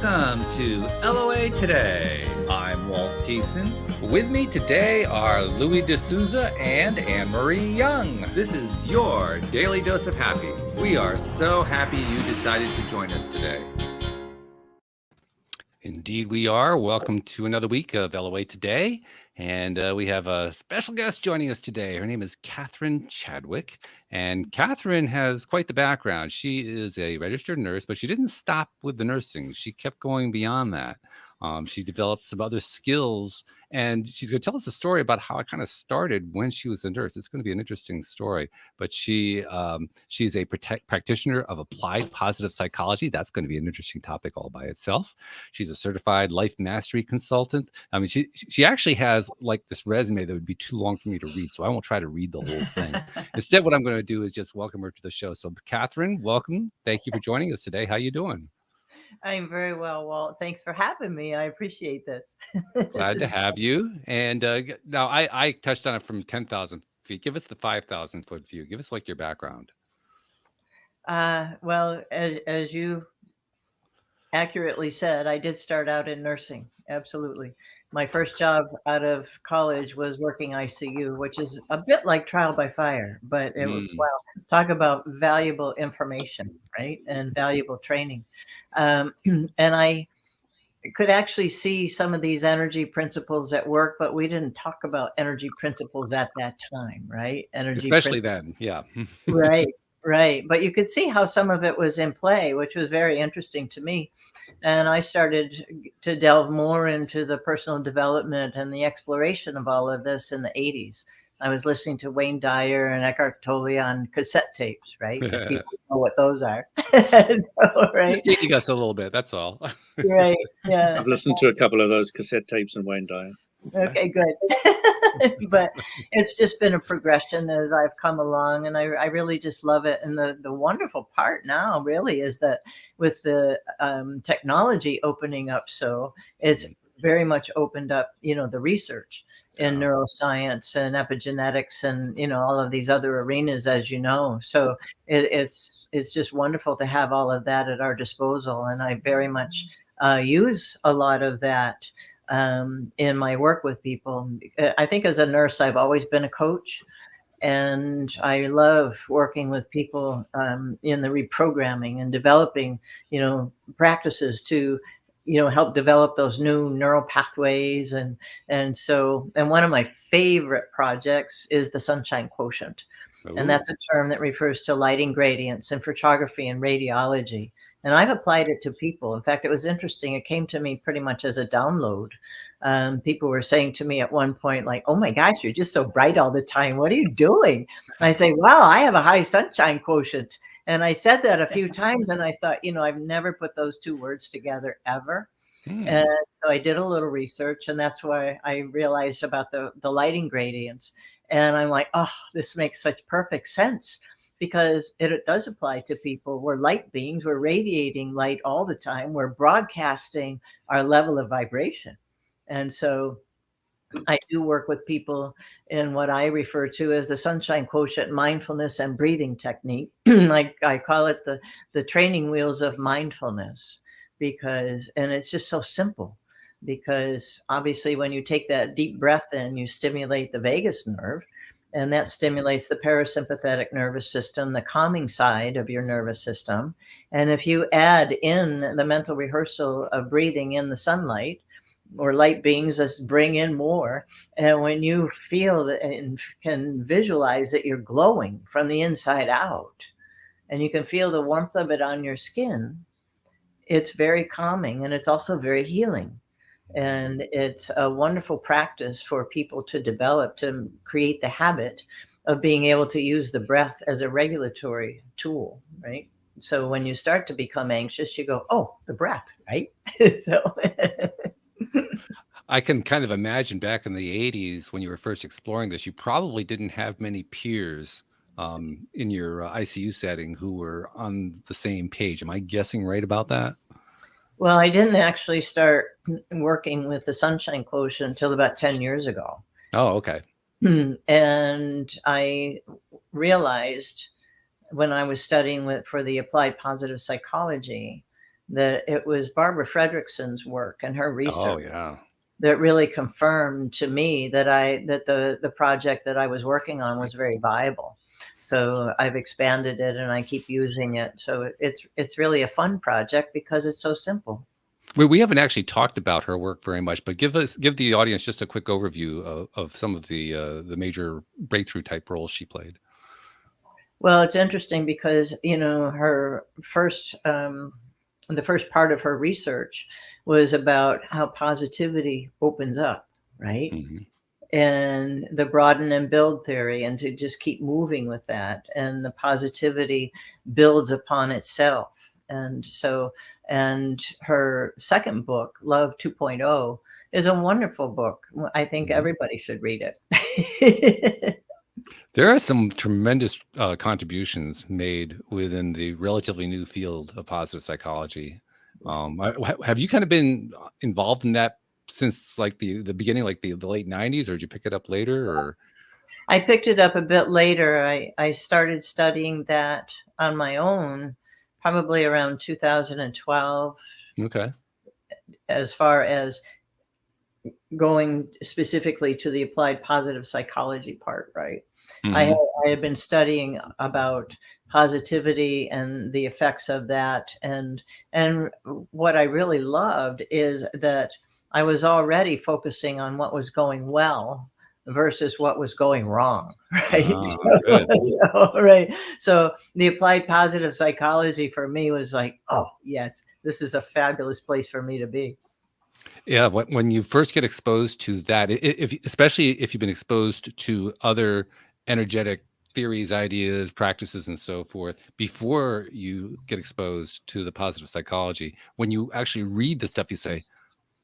Welcome to LOA Today. I'm Walt Thiessen. With me today are Louis D'Souza and Anne-Marie Young. This is your Daily Dose of Happy. We are so happy you decided to join us today. Indeed, we are. Welcome to another week of LOA Today. And we have a special guest joining us today. Her name is Catherine Chadwick. And Catherine has quite the background. She is a registered nurse, but she didn't stop with the nursing. She kept going beyond that. She developed some other skills, and she's going to tell us a story about how it kind of started when she was a nurse. It's going to be an interesting story. But she's a practitioner of applied positive psychology. That's going to be an interesting topic all by itself. She's a certified life mastery consultant. I mean, she actually has like this resume that would be too long for me to read, so I won't try to read the whole thing. Instead, what I'm going to do is just welcome her to the show. So, Catherine, welcome. Thank you for joining us today. How you doing? I'm very well, Walt. Thanks for having me. I appreciate this. Glad to have you. And now I touched on it from 10,000 feet. Give us the 5,000 foot view. Give us like your background. Well, as you accurately said, I did start out in nursing. Absolutely. My first job out of college was working ICU, which is a bit like trial by fire, but it was, well, talk about valuable information, right? And valuable training. And I could actually see some of these energy principles at work, but we didn't talk about energy principles at that time, right? Especially then, yeah. Right. But you could see how some of it was in play, which was very interesting to me. And I started to delve more into the personal development and the exploration of all of this in the 80s. I was listening to Wayne Dyer and Eckhart Tolle on cassette tapes, right? If people know what those are. So, right? Just dating us a little bit, that's all. Right, yeah. I've listened to a couple of those cassette tapes and Wayne Dyer. Okay, good. But it's just been a progression as I've come along, and I really just love it. And the wonderful part now really is that with the technology opening up, so it's very much opened up, the research in neuroscience and epigenetics and, all of these other arenas, as you know. So it's just wonderful to have all of that at our disposal. And I very much use a lot of that in my work with people. I think as a nurse, I've always been a coach, and I love working with people in the reprogramming and developing, practices to, help develop those new neural pathways. And one of my favorite projects is the Sunshine Quotient. Ooh. And that's a term that refers to lighting gradients in photography and radiology. And I've applied it to people. In fact, it was interesting. It came to me pretty much as a download. People were saying to me at one point, like, oh my gosh, you're just so bright all the time. What are you doing? And I say, wow, I have a high sunshine quotient. And I said that a few times, and I thought, I've never put those two words together ever. And so I did a little research, and that's why I realized about the lighting gradients. And I'm like, oh, this makes such perfect sense, because it does apply to people. We're light beings. We're radiating light all the time. We're broadcasting our level of vibration. And so I do work with people in what I refer to as the Sunshine Quotient mindfulness and breathing technique. I call it the training wheels of mindfulness, and it's just so simple, because obviously when you take that deep breath in, you stimulate the vagus nerve, and that stimulates the parasympathetic nervous system, the calming side of your nervous system. And if you add in the mental rehearsal of breathing in the sunlight, or light beings just bring in more. And when you feel that and can visualize that you're glowing from the inside out, and you can feel the warmth of it on your skin, it's very calming, and it's also very healing. And it's a wonderful practice for people to develop, to create the habit of being able to use the breath as a regulatory tool, right? So when you start to become anxious, you go, oh, the breath, right? So I can kind of imagine back in the 80s when you were first exploring this, you probably didn't have many peers in your ICU setting who were on the same page. Am I guessing right about that? Well, I didn't actually start working with the Sunshine Quotient until about 10 years ago. Oh, okay. And I realized when I was studying for the applied positive psychology that it was Barbara Fredrickson's work and her research Oh yeah. that really confirmed to me that the project that I was working on was very viable. So I've expanded it and I keep using it. So it's really a fun project because it's so simple. We haven't actually talked about her work very much, but give the audience just a quick overview of some of the major breakthrough type roles she played. Well, it's interesting because, her the first part of her research was about how positivity opens up, right? Hmm. And the broaden and build theory, and to just keep moving with that. And the positivity builds upon itself. And her second book, Love 2.0, is a wonderful book. I think everybody should read it. There are some tremendous contributions made within the relatively new field of positive psychology. Have you kind of been involved in that since like the beginning, like the late 90s, or did you pick it up later? Or I picked it up a bit later. I started studying that on my own, probably around 2012, okay. as far as going specifically to the applied positive psychology part, right? Mhm. I had been studying about positivity and the effects of that. And what I really loved is that I was already focusing on what was going well versus what was going wrong, right? Ah, good. Right. So the applied positive psychology for me was like, oh, yes, this is a fabulous place for me to be. Yeah, when you first get exposed to that, especially if you've been exposed to other energetic theories, ideas, practices, and so forth, before you get exposed to the positive psychology, when you actually read the stuff, you say,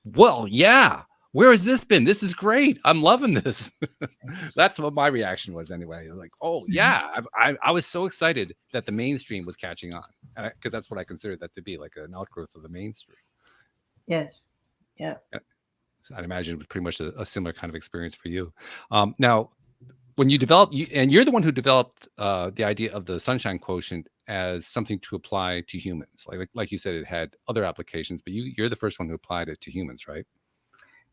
well, yeah, where has this been? This is great. I'm loving this. That's what my reaction was anyway. Like, oh yeah, I was so excited that the mainstream was catching on, because that's what I consider that to be, like an outgrowth of the mainstream. Yes. Yeah. So I'd imagine it was pretty much a similar kind of experience for you. Now, when you developed, and you're the one who developed the idea of the Sunshine Quotient as something to apply to humans. Like you said, it had other applications, but you're the first one who applied it to humans, right?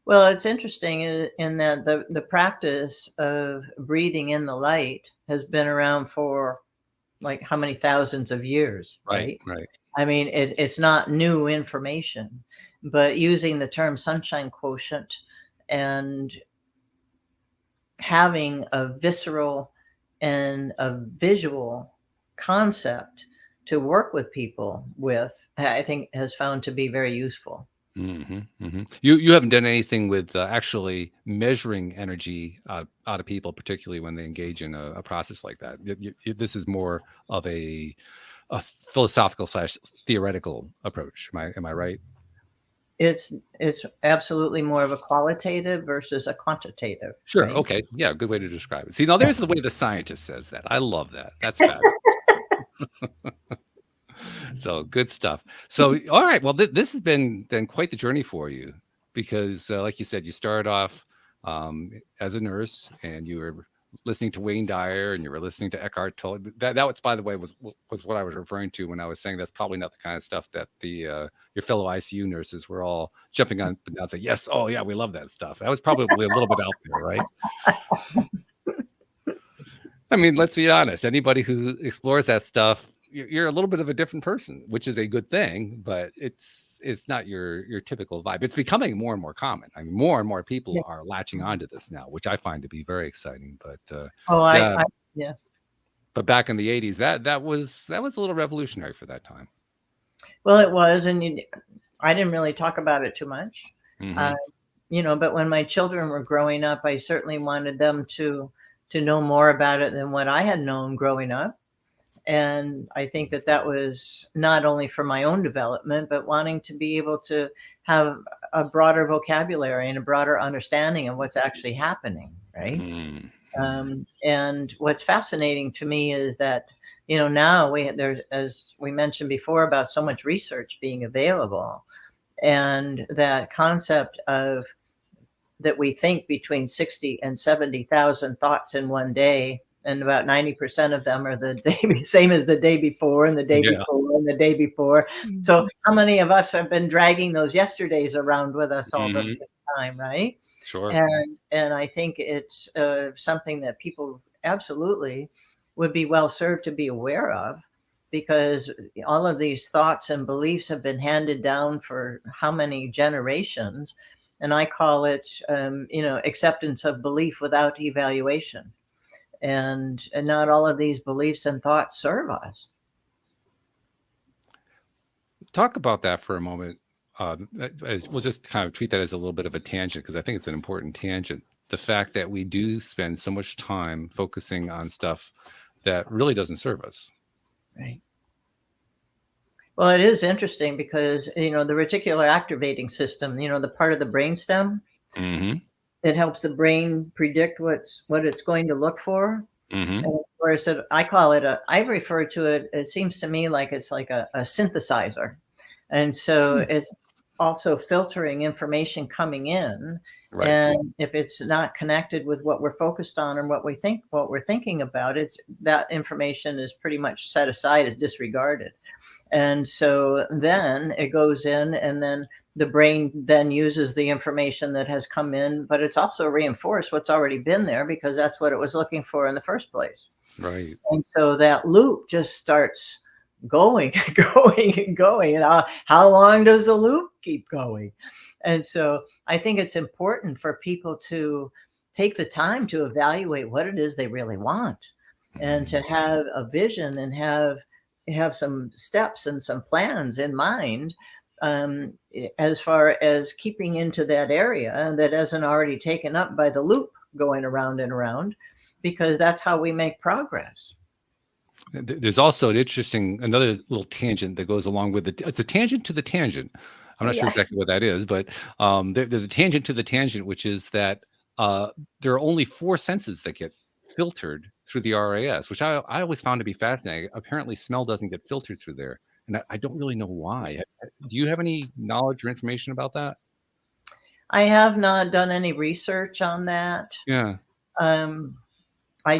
Well, it's interesting in that the practice of breathing in the light has been around for like how many thousands of years, right? Right. I mean, it's not new information, but using the term sunshine quotient and having a visceral and a visual concept to work with people with, I think has found to be very useful. You haven't done anything with actually measuring energy out of people, particularly when they engage in a process like that. This is more of a philosophical / theoretical approach. Am I right? It's absolutely more of a qualitative versus a quantitative, Sure. right? Okay. Yeah. Good way to describe it. See, now there's the way the scientist says that. I love that. That's fabulous. So good stuff. So, all right. Well, this has been quite the journey for you because, like you said, you started off as a nurse and you were listening to Wayne Dyer and you were listening to Eckhart Tolle. That was, by the way, was what I was referring to when I was saying that's probably not the kind of stuff that your fellow ICU nurses were all jumping on and down saying, yes, oh yeah, we love that stuff. That was probably a little bit out there, right? I mean, let's be honest. Anybody who explores that stuff, you're a little bit of a different person, which is a good thing, but it's not your typical vibe. It's becoming more and more common. I mean, more and more people are latching onto this now, which I find to be very exciting. But yeah, yeah. But back in the 80s, that was a little revolutionary for that time. Well, it was, and I didn't really talk about it too much, but when my children were growing up, I certainly wanted them to know more about it than what I had known growing up. And I think that was not only for my own development, but wanting to be able to have a broader vocabulary and a broader understanding of what's actually happening, right? And what's fascinating to me is that, now there's, as we mentioned before, about so much research being available, and that concept of that we think between 60 and 70,000 thoughts in one day, and about 90% of them are the day same as the day before and the day Yeah. before and the day before. So how many of us have been dragging those yesterdays around with us all the time, right? Sure. And I think it's something that people absolutely would be well served to be aware of, because all of these thoughts and beliefs have been handed down for how many generations. And I call it, acceptance of belief without evaluation. And not all of these beliefs and thoughts serve us. Talk about that for a moment. We'll just kind of treat that as a little bit of a tangent, because I think it's an important tangent. The fact that we do spend so much time focusing on stuff that really doesn't serve us. Right. Well, it is interesting because, the reticular activating system, the part of the brainstem, it helps the brain predict what it's going to look for. And of course, I refer to it, it seems to me like it's like a synthesizer. And so it's also filtering information coming in. Right. And if it's not connected with what we're focused on and what we're thinking about, that information is pretty much set aside, as disregarded. And so then it goes in, and then the brain then uses the information that has come in, but it's also reinforced what's already been there, because that's what it was looking for in the first place. Right. And so that loop just starts going, going, and going. And how long does the loop keep going? And so I think it's important for people to take the time to evaluate what it is they really want, and to have a vision and have some steps and some plans in mind, as far as keeping into that area that isn't already taken up by the loop going around and around, because that's how we make progress. There's also another little tangent that goes along with it. It's a tangent to the tangent. I'm not sure exactly what that is, but there's a tangent to the tangent, which is that there are only 4 senses that get filtered through the RAS, which I always found to be fascinating. Apparently, smell doesn't get filtered through there, and I don't really know why. Do you have any knowledge or information about that? I have not done any research on that. Yeah. I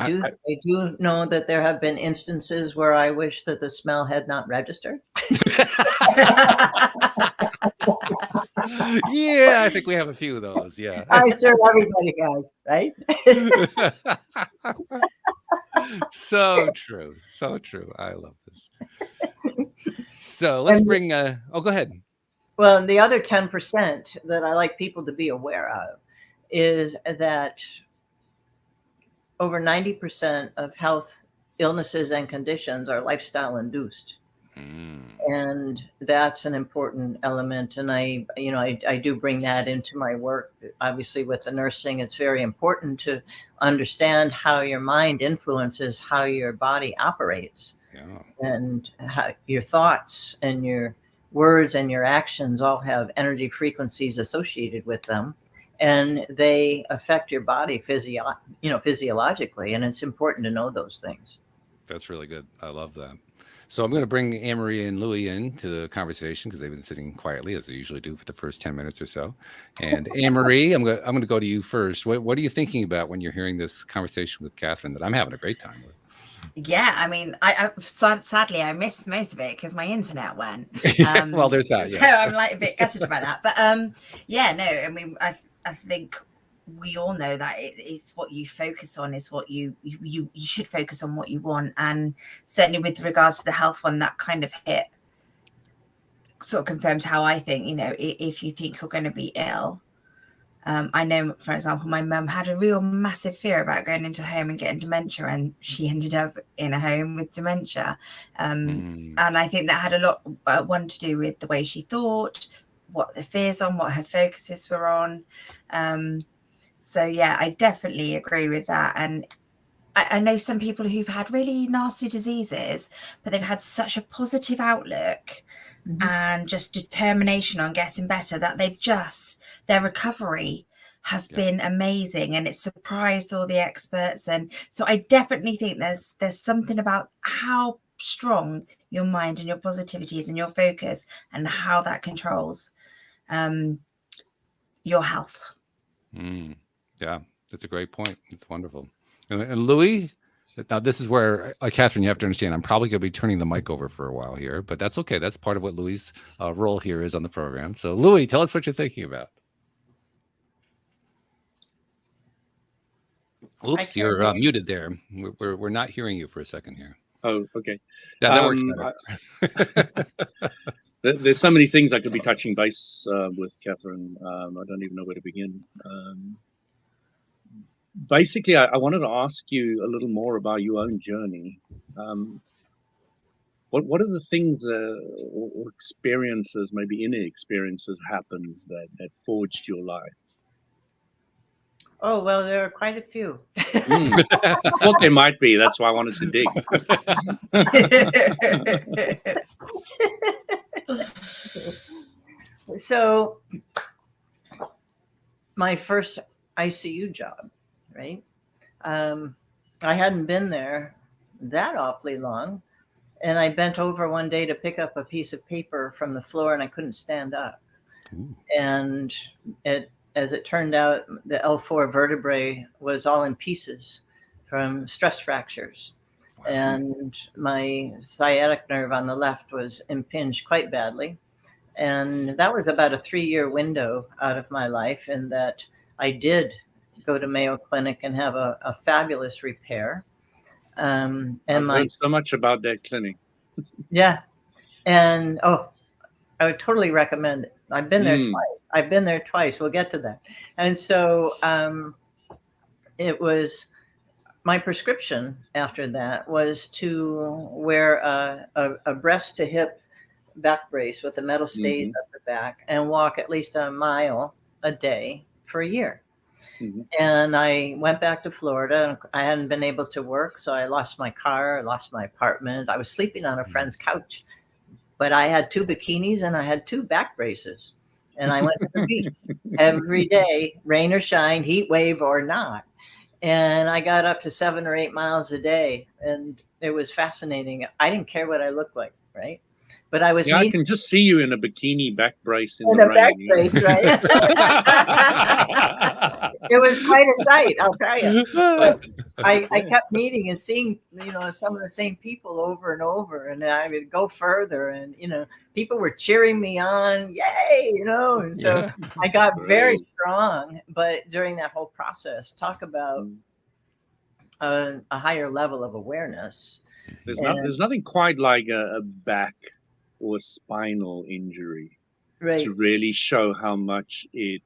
do know that there have been instances where I wish that the smell had not registered. Yeah, I think we have a few of those. Yeah. I'm sure everybody has, right? So true. So true. I love this. So let's bring go ahead. Well, the other 10% that I like people to be aware of is that over 90% of health illnesses and conditions are lifestyle induced. And that's an important element. And I do bring that into my work. Obviously, with the nursing, it's very important to understand how your mind influences how your body operates. And how your thoughts and your words and your actions all have energy frequencies associated with them, and they affect your body physiologically. And it's important to know those things. That's really good. I love that. So I'm going to bring Anne-Marie and Louie into the conversation, because they've been sitting quietly, as they usually do, for the first 10 minutes or so. And Anne-Marie, I'm going to go to you first. What are you thinking about when you're hearing this conversation with Catherine that I'm having a great time with? Yeah, I mean, sadly I missed most of it because my internet went. Well, there's that. So I'm like a bit gutted about that. But yeah, no, I mean, I think we all know that it's what you focus on is what you should focus on what you want. And certainly with regards to the health one, that kind of hit, sort of confirmed how I think, if you think you're going to be ill. I know, for example, my mum had a real massive fear about going into a home and getting dementia, and she ended up in a home with dementia. And I think that had a lot, one to do with the way she thought, what the fears on, what her focuses were on. So yeah, I definitely agree with that. And I know some people who've had really nasty diseases, but they've had such a positive outlook and just determination on getting better that their recovery has been amazing, and it's surprised all the experts. And so I definitely think there's something about how strong your mind and your positivity is and your focus, and how that controls your health. Yeah, that's a great point. It's wonderful. And Louis, Now, this is where, Catherine, you have to understand, I'm probably going to be turning the mic over for a while here, but that's okay. That's part of what Louis' role here is on the program. So, Louis, tell us what you're thinking about. Oops, you're muted there. We're not hearing you for a second here. Oh, okay. Yeah, that works better. There's so many things I could be touching base with Catherine. I don't even know where to begin. Basically, I wanted to ask you a little more about your own journey. What are the things or experiences, maybe inner experiences, happened that forged your life? Oh, well, there are quite a few. I thought there might be. That's why I wanted to dig. So my first ICU job, right? I hadn't been there that awfully long. And I bent over one day to pick up a piece of paper from the floor and I couldn't stand up. Ooh. And as it turned out, the L4 vertebrae was all in pieces from stress fractures. Wow. And my sciatic nerve on the left was impinged quite badly. And that was about a 3-year window out of my life in that I did go to Mayo Clinic and have a fabulous repair. And I've heard so much about that clinic. Yeah. And, I would totally recommend it. I've been there twice. We'll get to that. And so it was my prescription after that was to wear a breast to hip back brace with a metal stays up the back and walk at least a mile a day for a year. Mm-hmm. And I went back to Florida and I hadn't been able to work. So I lost my car, I lost my apartment. I was sleeping on a friend's couch, but I had 2 bikinis and I had 2 back braces. And I went to the beach every day, rain or shine, heat wave or not. And I got up to 7 or 8 miles a day. And it was fascinating. I didn't care what I looked like, right? But I was. Yeah, I can just see you in a bikini back brace in the rain. Back brace, right? It was quite a sight, I'll tell you. But I kept meeting and seeing, some of the same people over and over, and I would go further, and people were cheering me on, yay, and so I got very strong. But during that whole process, talk about a higher level of awareness. There's nothing quite like a back or spinal injury to really show how much it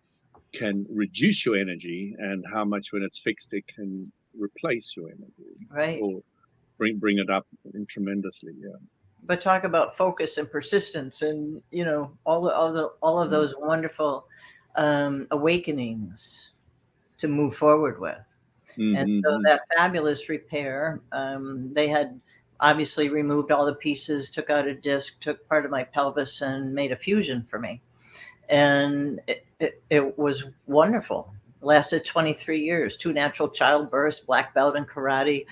can reduce your energy and how much when it's fixed it can replace your energy, or bring it up tremendously. But talk about focus and persistence and all of those wonderful awakenings to move forward with. And so that fabulous repair, they had obviously removed all the pieces, took out a disc, took part of my pelvis and made a fusion for me. And it was wonderful. Lasted 23 years, 2 natural childbirths, black belt in karate,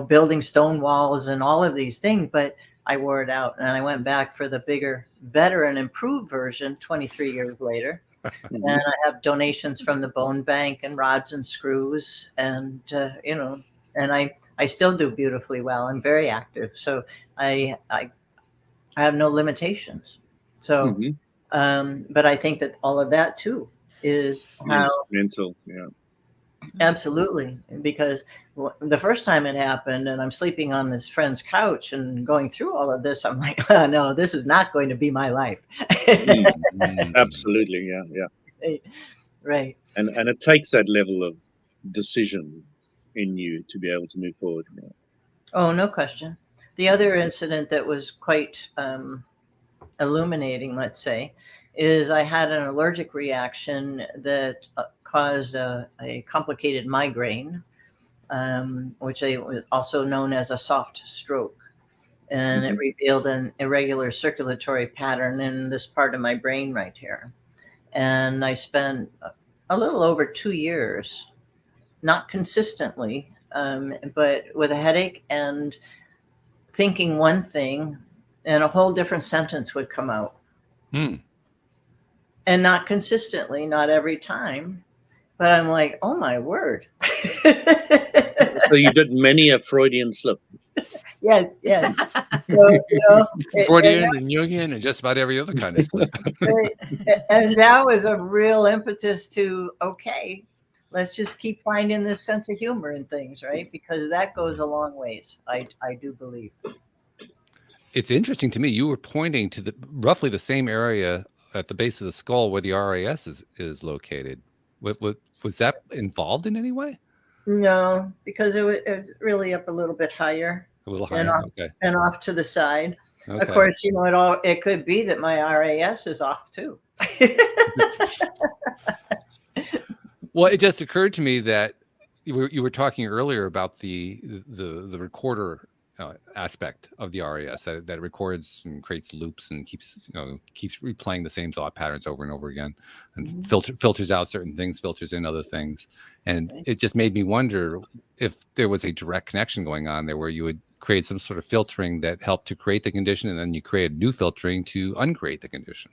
building stone walls and all of these things. But I wore it out and I went back for the bigger, better and improved version 23 years later. And I have donations from the bone bank and rods and screws and, and I still do beautifully well. I'm very active. So I have no limitations. So, but I think that all of that too is how mental. Yeah, absolutely. Because the first time it happened and I'm sleeping on this friend's couch and going through all of this, I'm like, oh, no, this is not going to be my life. Absolutely. Yeah. Right. And it takes that level of decision in you to be able to move forward. Oh, no question. The other incident that was quite illuminating, let's say, is I had an allergic reaction that caused a complicated migraine, which was also known as a soft stroke. And it revealed an irregular circulatory pattern in this part of my brain right here. And I spent a little over 2 years, not consistently, but with a headache and thinking one thing and a whole different sentence would come out. And not consistently, not every time. But I'm like, oh my word. So you did many a Freudian slip. Yes. So, Freudian and Jungian and just about every other kind of slip. and that was a real impetus to, okay, let's just keep finding this sense of humor in things, right? Because that goes a long ways, I do believe. It's interesting to me. You were pointing to roughly the same area at the base of the skull where the RAS is located. Was that involved in any way? No, because it was really up a little bit higher. A little higher, okay. And off to the side. Okay. Of course, it could be that my RAS is off too. Well, it just occurred to me that you were talking earlier about the recorder aspect of the RAS that records and creates loops and keeps replaying the same thought patterns over and over again, and filters out certain things, filters in other things, and it just made me wonder if there was a direct connection going on there where you would create some sort of filtering that helped to create the condition, and then you create new filtering to uncreate the condition.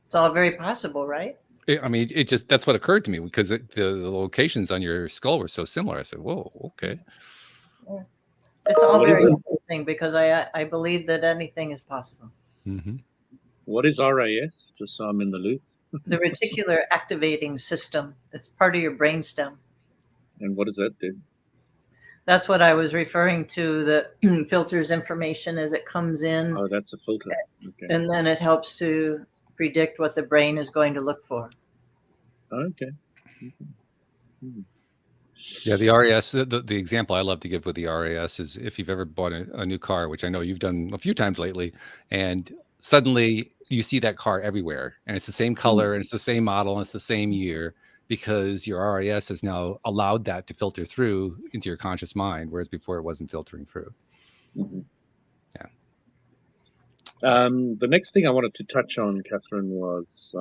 It's all very possible, right? I mean, that's what occurred to me because the locations on your skull were so similar. I said, whoa, okay. Yeah. It's all very interesting because I believe that anything is possible. Mm-hmm. What is RAS? Just so I'm in the loop. The reticular activating system. It's part of your brainstem. And what does that do? That's what I was referring to, that filters information as it comes in. Oh, that's a filter. Okay. And then it helps to predict what the brain is going to look for. Okay. Yeah, the RAS, the example I love to give with the RAS is if you've ever bought a new car, which I know you've done a few times lately, and suddenly you see that car everywhere, and it's the same color, and it's the same model, and it's the same year, because your RAS has now allowed that to filter through into your conscious mind, whereas before it wasn't filtering through. Mm-hmm. Yeah. The next thing I wanted to touch on, Catherine, was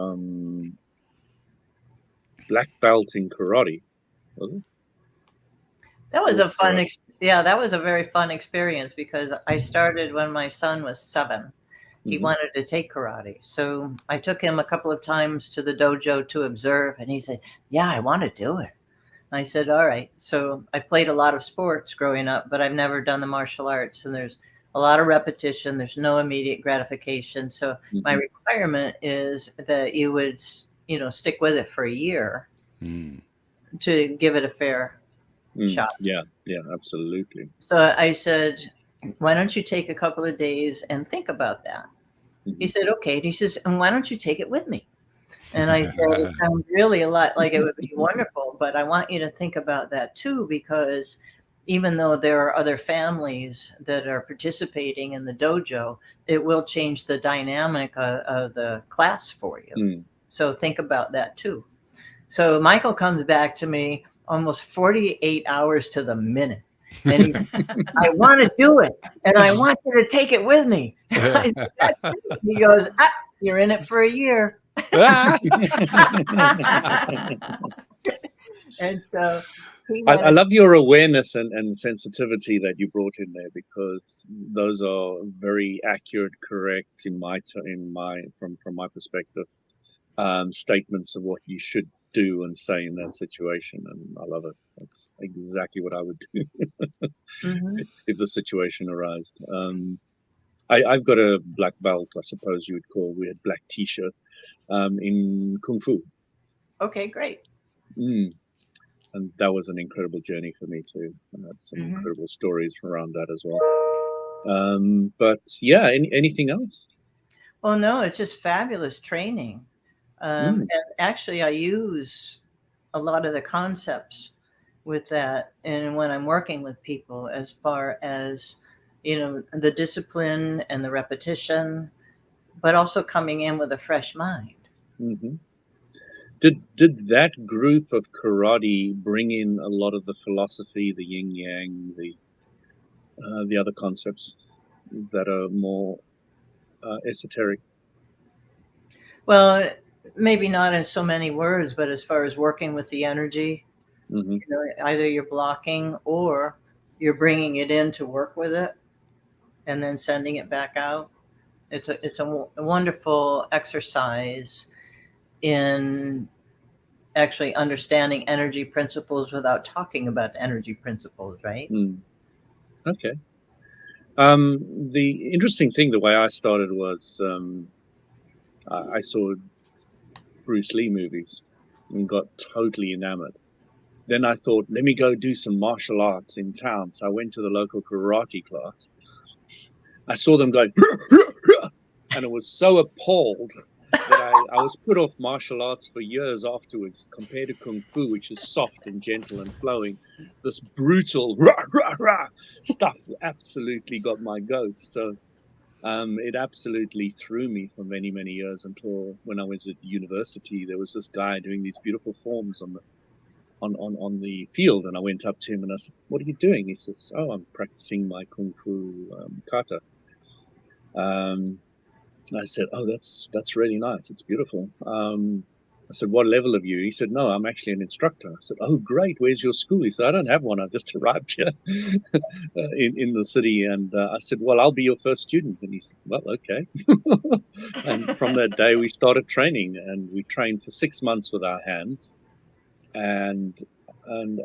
black belt in karate. Was it? That was a fun, that was a very fun experience because I started when my son was 7. He wanted to take karate. So I took him a couple of times to the dojo to observe, and he said, yeah, I want to do it. And I said, all right. So I played a lot of sports growing up, but I've never done the martial arts, and there's a lot of repetition. There's no immediate gratification. So my requirement is that you would, stick with it for a year to give it a fair shot. Yeah, absolutely. So I said, why don't you take a couple of days and think about that? He said, okay. And he says, and why don't you take it with me? And I said, it sounds really a lot like it would be wonderful, but I want you to think about that too, because even though there are other families that are participating in the dojo, it will change the dynamic of the class for you. So think about that too. So Michael comes back to me almost 48 hours to the minute. And he's, I want to do it, and I want you to take it with me. I said, that's it. He goes, you're in it for a year. And so I love your awareness and sensitivity that you brought in there, because those are very accurate, correct from my perspective, statements of what you should do and say in that situation, and I love it. That's exactly what I would do if the situation arose. I've got a black belt, I suppose you would call. We had black t-shirt in Kung Fu. Okay, great. And that was an incredible journey for me too. And that's some incredible stories around that as well. But yeah, anything else? Well, no, it's just fabulous training. And actually, I use a lot of the concepts with that, and when I'm working with people, as far as the discipline and the repetition, but also coming in with a fresh mind. Did that group of karate bring in a lot of the philosophy, the yin yang, the other concepts that are more esoteric? Well, maybe not in so many words, but as far as working with the energy, either you're blocking or you're bringing it in to work with it and then sending it back out. It's a wonderful exercise in actually understanding energy principles without talking about energy principles, right? Okay. The interesting thing, the way I started was I saw Bruce Lee movies and got totally enamored. Then I thought, let me go do some martial arts in town. So I went to the local karate class. I saw them going, and I was so appalled that I was put off martial arts for years afterwards, compared to Kung Fu, which is soft and gentle and flowing. This brutal rah, rah, rah stuff absolutely got my goat. So it absolutely threw me for many, many years, until when I was at university, there was this guy doing these beautiful forms on the field, and I went up to him and I said, "What are you doing?" He says, "Oh, I'm practicing my Kung Fu kata." I said, "Oh, that's really nice. It's beautiful." I said, "What level are you?" He said, "No, I'm actually an instructor." I said, "Oh, great. Where's your school?" He said, "I don't have one. I just arrived here in the city." And I said, "Well, I'll be your first student." And he said, "Well, okay." And from that day, we started training, and we trained for 6 months with our hands. And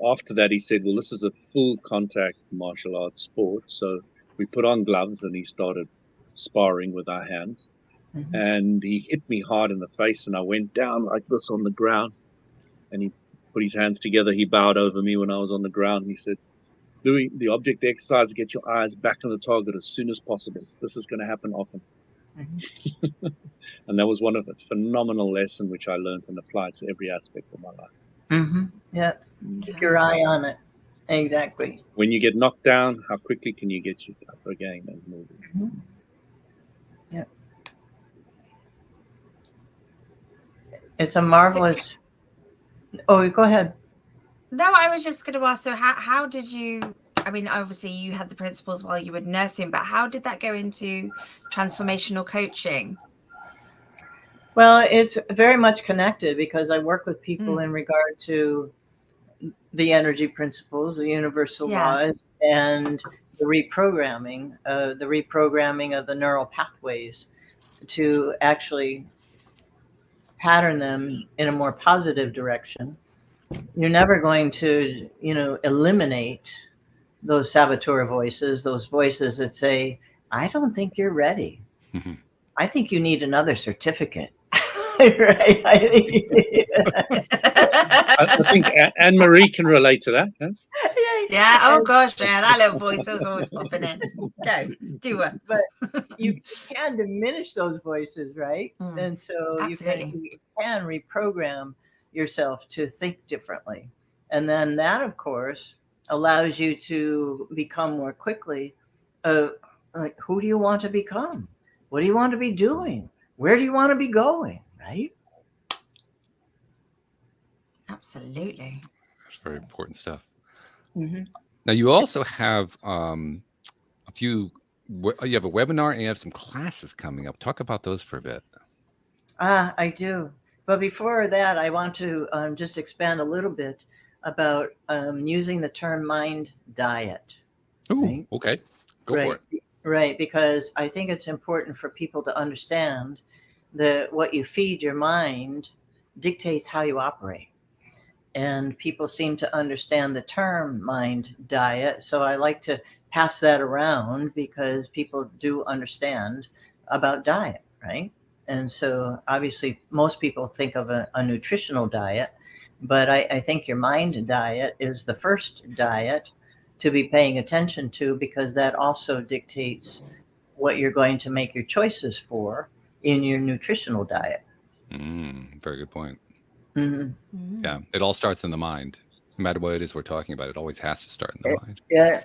after that, he said, "Well, this is a full contact martial arts sport." So we put on gloves, and he started sparring with our hands. And he hit me hard in the face, and I went down like this on the ground. And he put his hands together. He bowed over me when I was on the ground. And he said, "Louis, the object exercise, get your eyes back on the target as soon as possible. This is going to happen often." And that was one of a phenomenal lesson which I learned and applied to every aspect of my life. Yeah. Keep your eye on it. Exactly. When you get knocked down, how quickly can you get you up again and moving? Yeah. It's a marvelous. Oh, go ahead. No, I was just going to ask, so how did you, I mean, obviously you had the principles while you were nursing, but how did that go into transformational coaching? Well, it's very much connected, because I work with people in regard to the energy principles, the universal laws, and the reprogramming of the neural pathways to actually pattern them in a more positive direction. You're never going to, eliminate those saboteur voices, those voices that say, "I don't think you're ready. I think you need another certificate." Right? I think Anne-Marie can relate to that. Huh? Yeah. Oh gosh, yeah, that little voice was always popping in. Go, do it. But you can diminish those voices, right? And so you can reprogram yourself to think differently. And then that, of course, allows you to become more quickly, like, who do you want to become? What do you want to be doing? Where do you want to be going? Right? Absolutely. That's very important stuff. Now, you also have you have a webinar and you have some classes coming up. Talk about those for a bit. I do. But before that, I want to just expand a little bit about using the term mind diet. Oh, right? Okay. Go for it. Right, because I think it's important for people to understand that what you feed your mind dictates how you operate. And people seem to understand the term mind diet. So I like to pass that around, because people do understand about diet, right? And so obviously most people think of a nutritional diet, but I think your mind diet is the first diet to be paying attention to, because that also dictates what you're going to make your choices for in your nutritional diet. Very good point. Yeah, it all starts in the mind. No matter what it is we're talking about, it always has to start in the mind. Yeah,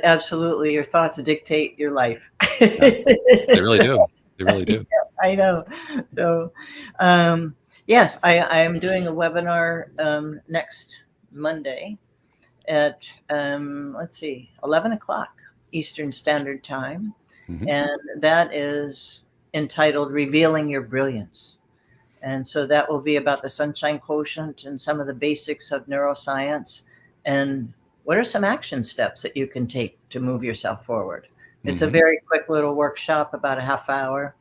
absolutely. Your thoughts dictate your life. They really do. They really do. Yeah, I know. So, yes, I am doing a webinar next Monday at 11 o'clock Eastern Standard Time, and that is entitled "Revealing Your Brilliance." And so that will be about the Sunshine Quotient and some of the basics of neuroscience, and what are some action steps that you can take to move yourself forward. It's a very quick little workshop, about a half hour,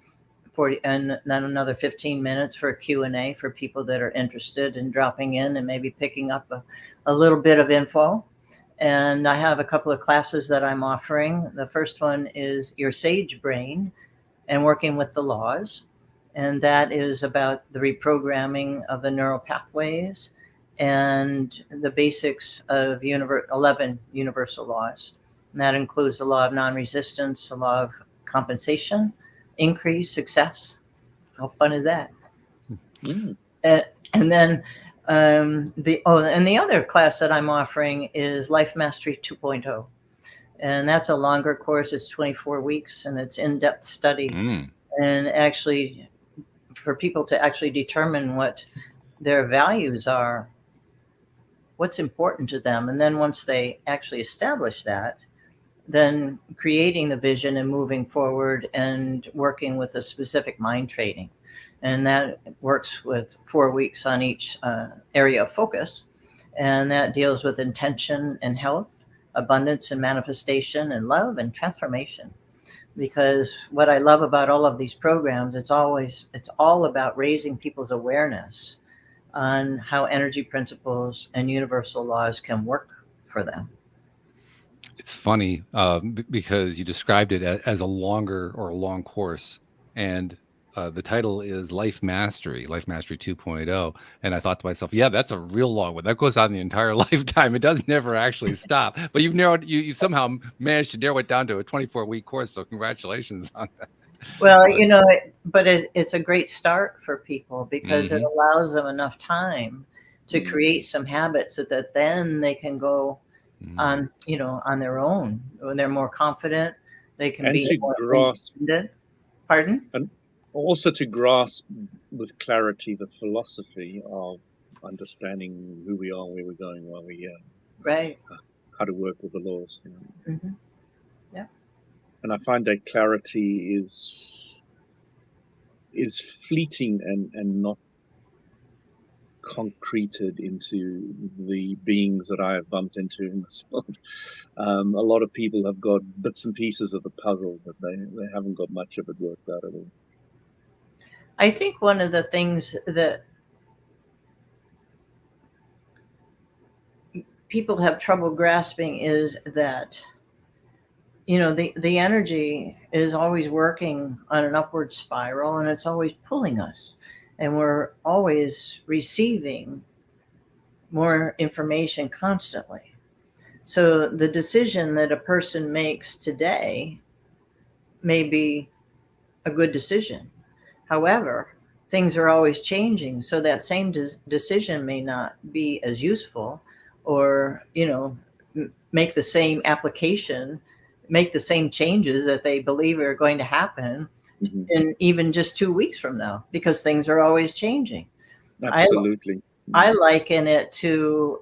40, and then another 15 minutes for a Q&A for people that are interested in dropping in and maybe picking up a little bit of info. And I have a couple of classes that I'm offering. The first one is Your Sage Brain and Working with the Laws. And that is about the reprogramming of the neural pathways and the basics of 11 universal laws. And that includes the law of non-resistance, the law of compensation, increase, success. How fun is that? Mm. And then the other class that I'm offering is Life Mastery 2.0. And that's a longer course. It's 24 weeks and it's in-depth study. And actually for people to actually determine what their values are, what's important to them. And then once they actually establish that, then creating the vision and moving forward and working with a specific mind training. And that works with 4 weeks on each area of focus. And that deals with intention and health, abundance and manifestation, and love and transformation. Because what I love about all of these programs, it's all about raising people's awareness on how energy principles and universal laws can work for them. It's funny because you described it as a long course, and the title is Life Mastery 2.0. And I thought to myself, yeah, that's a real long one. That goes on the entire lifetime. It does never actually stop. But you somehow managed to narrow it down to a 24-week course. So congratulations on that. Well, but it's a great start for people because it allows them enough time to create some habits so that then they can go on their own. When they're more confident, they can be more independent. Pardon? And also to grasp with clarity the philosophy of understanding who we are, where we're going, why we're here. Right. How to work with the laws. Yeah. And I find that clarity is fleeting and not concreted into the beings that I have bumped into in this world. A lot of people have got bits and pieces of the puzzle, but they haven't got much of it worked out at all. I think one of the things that people have trouble grasping is that the energy is always working on an upward spiral, and it's always pulling us, and we're always receiving more information constantly. So the decision that a person makes today may be a good decision. However, things are always changing, so that same decision may not be as useful, or make the same application, make the same changes that they believe are going to happen in even just 2 weeks from now, because things are always changing. Absolutely. I liken it to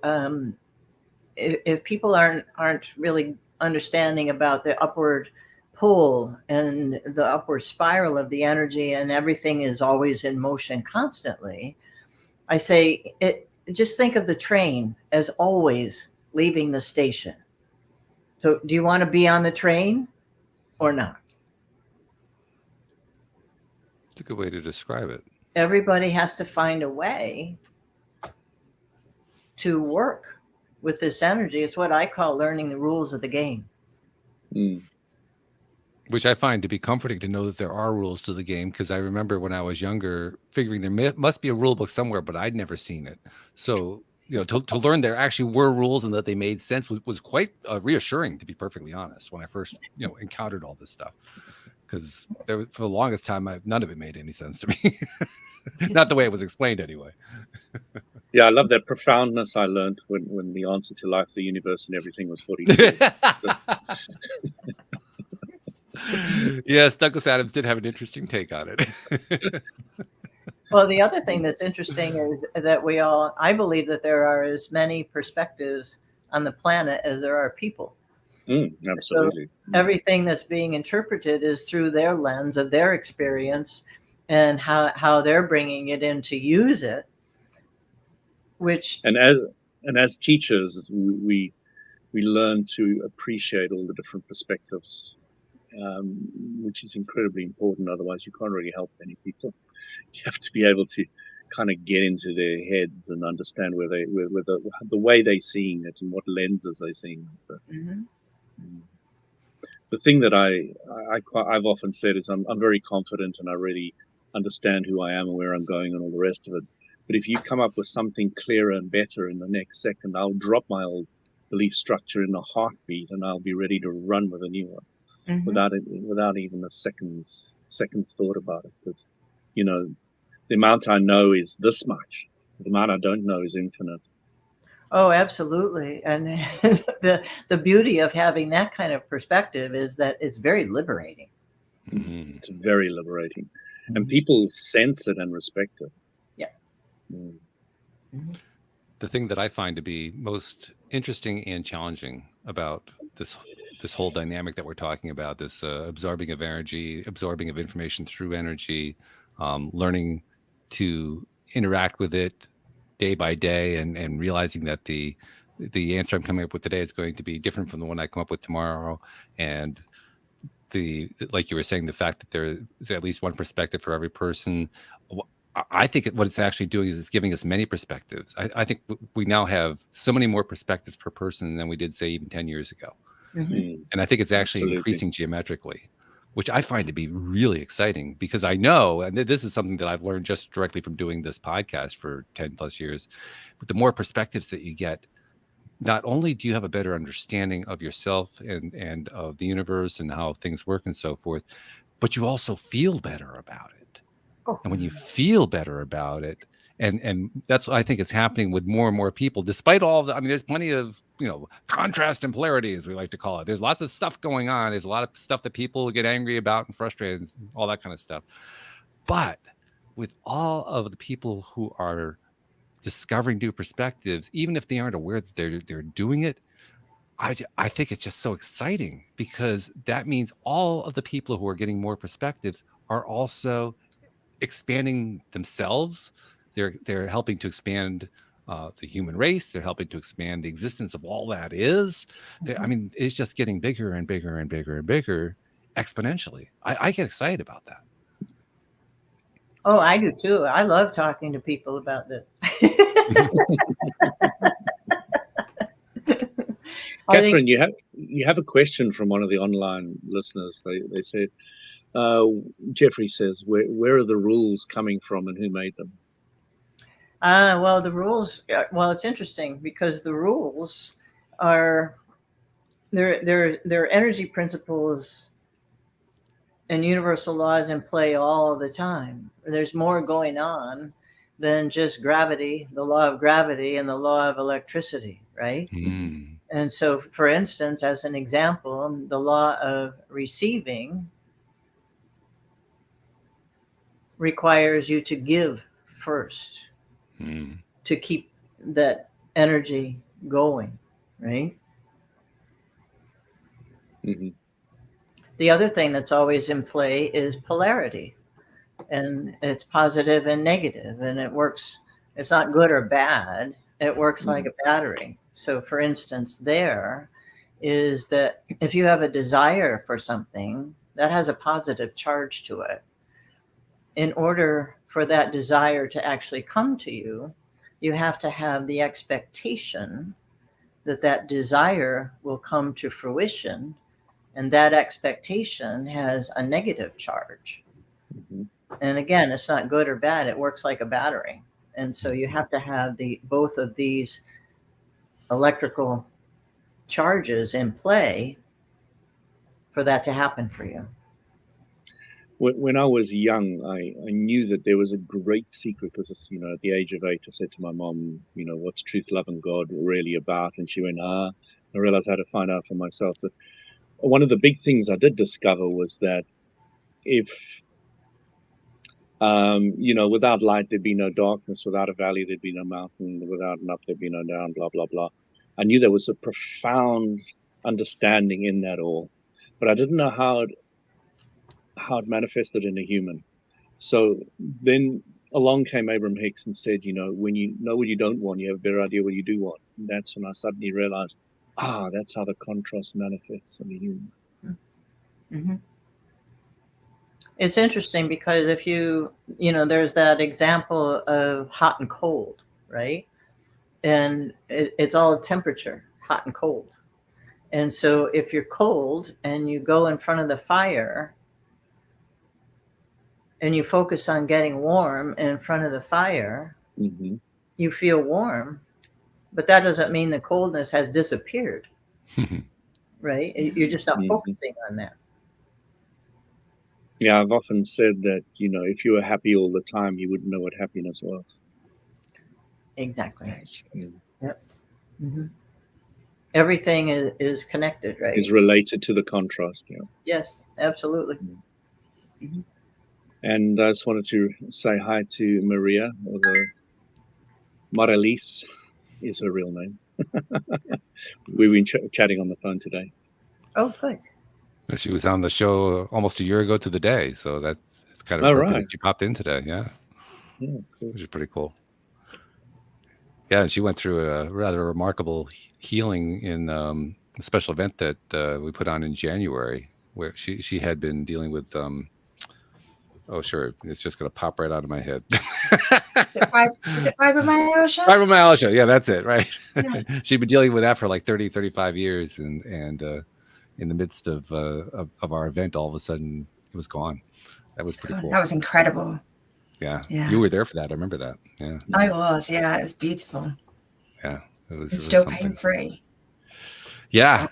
if people aren't really understanding about the upward pull and the upward spiral of the energy, and everything is always in motion constantly, I say just think of the train as always leaving the station. So do you want to be on the train or not? It's a good way to describe it. Everybody has to find a way to work with this energy. It's what I call learning the rules of the game. Which I find to be comforting to know that there are rules to the game, because I remember when I was younger figuring there must be a rule book somewhere, but I'd never seen it. So to learn there actually were rules and that they made sense was quite reassuring, to be perfectly honest, when I first encountered all this stuff. Because for the longest time, none of it made any sense to me. Not the way it was explained anyway. Yeah, I love that profoundness I learned when the answer to life, the universe, and everything was 42. Yes, Douglas Adams did have an interesting take on it. Well, the other thing that's interesting is that I believe that there are as many perspectives on the planet as there are people. Absolutely. So everything that's being interpreted is through their lens of their experience and how they're bringing it in to use it. And as teachers, we learn to appreciate all the different perspectives which is incredibly important. Otherwise, you can't really help many people. You have to be able to kind of get into their heads and understand where the way they're seeing it and what lenses they're seeing it. Mm-hmm. The thing that I've often said is I'm very confident and I really understand who I am and where I'm going and all the rest of it. But if you come up with something clearer and better in the next second, I'll drop my old belief structure in a heartbeat and I'll be ready to run with a new one. Mm-hmm. without even a second's thought about it. Because, you know, the amount I know is this much. The amount I don't know is infinite. Oh, absolutely. And the beauty of having that kind of perspective is that it's very liberating. Mm-hmm. It's very liberating. Mm-hmm. And people sense it and respect it. Yeah. Mm. Mm-hmm. The thing that I find to be most interesting and challenging about this whole dynamic that we're talking about, this absorbing of energy, absorbing of information through energy, learning to interact with it day by day, and realizing that the answer I'm coming up with today is going to be different from the one I come up with tomorrow. And like you were saying, the fact that there is at least one perspective for every person. I think what it's actually doing is it's giving us many perspectives. I think we now have so many more perspectives per person than we did, say, even 10 years ago. Mm-hmm. And I think it's actually increasing geometrically, which I find to be really exciting, because I know, and this is something that I've learned just directly from doing this podcast for 10 plus years, but the more perspectives that you get, not only do you have a better understanding of yourself and of the universe and how things work and so forth, but you also feel better about it. Oh. And when you feel better about it, and that's what I think is happening with more and more people, despite all of the, I mean, there's plenty of, contrast and polarity, as we like to call it. There's lots of stuff going on. There's a lot of stuff that people get angry about and frustrated and all that kind of stuff. But with all of the people who are discovering new perspectives, even if they aren't aware that they're doing it, I think it's just so exciting, because that means all of the people who are getting more perspectives are also expanding themselves. They're helping to expand the human race. They're helping to expand the existence of all that is. I mean, it's just getting bigger and bigger and bigger and bigger exponentially. I get excited about that. Oh, I do too. I love talking to people about this. Catherine, you have a question from one of the online listeners. They said, Jeffrey says, where are the rules coming from and who made them? Well, the rules, well, it's interesting, because the rules are, they're energy principles and universal laws in play all the time. There's more going on than just gravity, the law of gravity and the law of electricity, right? Mm. And so, for instance, as an example, the law of receiving requires you to give first to keep that energy going, right? Mm-hmm. The other thing that's always in play is polarity, and it's positive and negative, and it works. It's not good or bad. It works like a battery. So, for instance, there is that if you have a desire for something that has a positive charge to it, in order for that desire to actually come to you, you have to have the expectation that that desire will come to fruition, and that expectation has a negative charge. Mm-hmm. And again, it's not good or bad. It works like a battery. And so you have to have both of these electrical charges in play for that to happen for you. When I was young, I knew that there was a great secret, because, at the age of 8, I said to my mom, what's truth, love, and God really about? And she went, I realized I had to find out for myself. But one of the big things I did discover was that if, without light, there'd be no darkness. Without a valley, there'd be no mountain. Without an up, there'd be no down, blah, blah, blah. I knew there was a profound understanding in that all, but I didn't know how it manifested in a human. So then along came Abraham Hicks and said, when you know what you don't want, you have a better idea what you do want. And that's when I suddenly realized, that's how the contrast manifests in the human. Mm-hmm. It's interesting because if there's that example of hot and cold, right? And it's all temperature, hot and cold. And so if you're cold and you go in front of the fire and you focus on getting warm in front of the fire, Mm-hmm. you feel warm, but that doesn't mean the coldness has disappeared, right? You're just not focusing on that. Yeah, I've often said that, if you were happy all the time, you wouldn't know what happiness was. Exactly. Yeah. Yep. Mm-hmm. Everything is connected, right? Is related to the contrast. Yeah. Yes, absolutely. Mm-hmm. And I just wanted to say hi to Maria, or the Maralise is her real name. We've been chatting on the phone today. Oh, good. She was on the show almost a year ago to the day, so it's kind of appropriate that she popped in today. Yeah, cool. Which is pretty cool. Yeah, she went through a rather remarkable healing in a special event that we put on in January, where she had been dealing with. Oh, sure, it's just going to pop right out of my head. Is it fibromyalgia? Fibromyalgia, yeah, that's it, right? Yeah. She'd been dealing with that for like 30, 35 years, and in the midst of our event, all of a sudden it was gone. That was pretty cool. That was incredible. Yeah, you were there for that. I remember that. Yeah, I was. Yeah, it was beautiful. Yeah, it's still pain-free. Yeah,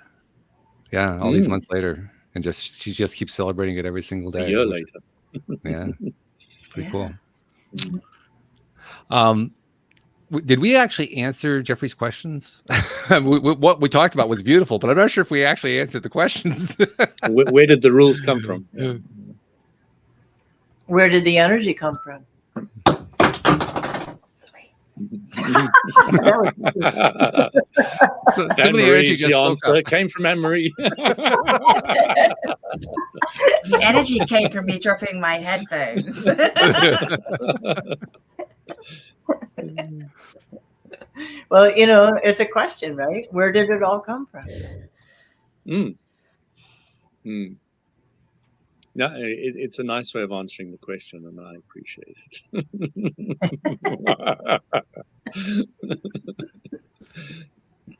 all these months later, and she just keeps celebrating it every single day. A year later. Yeah, it's pretty cool. Did we actually answer Jeffrey's questions? What we talked about was beautiful, but I'm not sure if we actually answered the questions. Where did the rules come from? Where did the energy come from? Sorry. So some of the energy just answer came from Anne-Marie. The energy came from me dropping my headphones. Well, it's a question, right? Where did it all come from? No, it's a nice way of answering the question, and I appreciate it.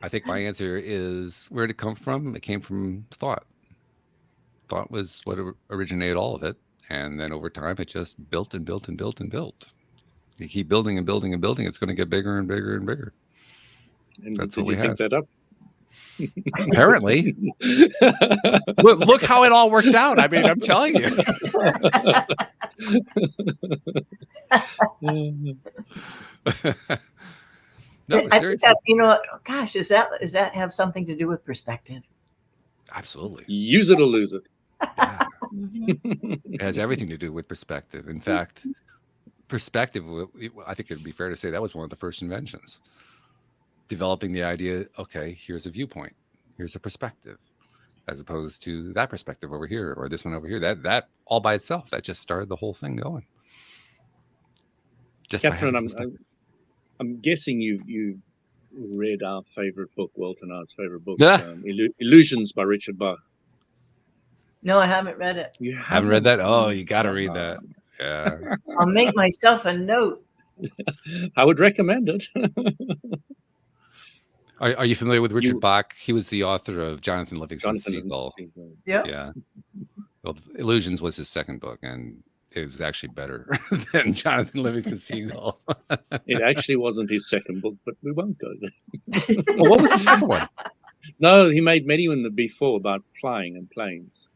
I think my answer is, where did it come from? It came from thought. Thought was what originated all of it, and then over time it just built and built and built and built. You keep building and building and building, it's going to get bigger and bigger and bigger. And that's did what we you think have. that up? Apparently. look how it all worked out. I mean, I'm telling you. No, I think that, gosh, does that have something to do with perspective? Absolutely. Use it or lose it. Yeah. It has everything to do with perspective. In fact, perspective, I think it'd be fair to say that was one of the first inventions. Developing the idea, okay, here's a viewpoint, here's a perspective, as opposed to that perspective over here or this one over here. That all by itself, that just started the whole thing going. Just Catherine, I'm guessing you read our favorite book, Walter and I's favorite book, Illusions by Richard Bach. No, I haven't read it. You haven't read that? Oh, you got to read that. Yeah. I'll make myself a note. I would recommend it. Are you familiar with Richard Bach? He was the author of Jonathan Livingston's Seagull. Yeah. Well, Illusions was his second book, and it was actually better than Jonathan Livingston's Seagull. It actually wasn't his second book, but we won't go there. Well, what was the second one? No, he made many one before about flying and planes.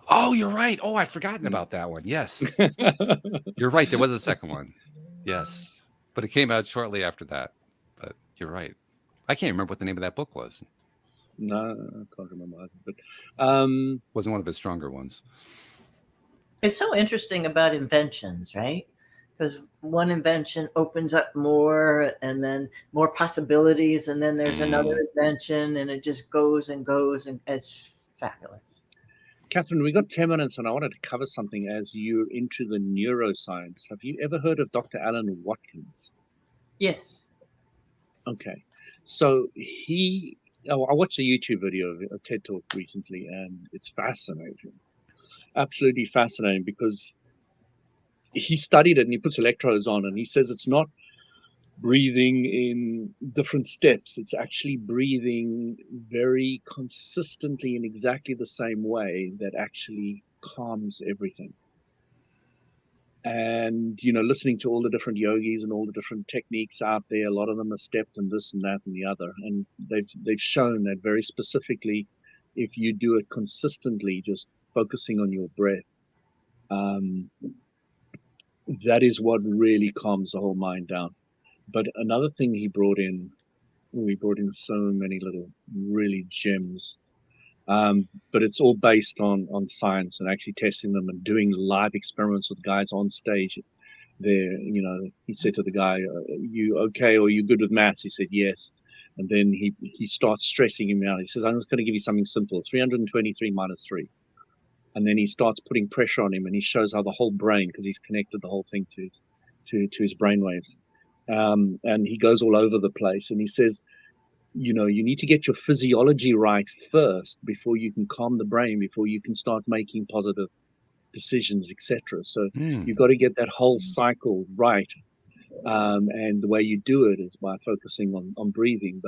Oh, you're right. Oh, I'd forgotten about that one. Yes. You're right. There was a second one. Yes. But it came out shortly after that. But you're right. I can't remember what the name of that book was. No, I can't remember either. But wasn't one of his stronger ones. It's so interesting about inventions, right? Because one invention opens up more and then more possibilities, and then there's another invention, and it just goes and goes, and it's fabulous. Catherine, we got 10 minutes, and I wanted to cover something as you're into the neuroscience. Have you ever heard of Dr. Alan Watkins? Yes. Okay. So he I watched a YouTube video, a TED Talk recently, and it's fascinating. Absolutely fascinating, because he studied it and he puts electrodes on, and he says it's not breathing in different steps. It's actually breathing very consistently in exactly the same way that actually calms everything. And, listening to all the different yogis and all the different techniques out there, a lot of them are stepped and this and that and the other. And they've shown that very specifically, if you do it consistently, just focusing on your breath, that is what really calms the whole mind down. But another thing we brought in so many little really gems. But it's all based on science and actually testing them and doing live experiments with guys on stage there. He said to the guy, you okay, or you good with maths? He said yes. And then he starts stressing him out. He says, I'm just going to give you something simple, 323 minus 3. And then he starts putting pressure on him, and he shows how the whole brain, because he's connected the whole thing to his brain waves, and he goes all over the place. And he says, you need to get your physiology right first before you can calm the brain, before you can start making positive decisions, etc. So you've got to get that whole cycle right. And the way you do it is by focusing on breathing.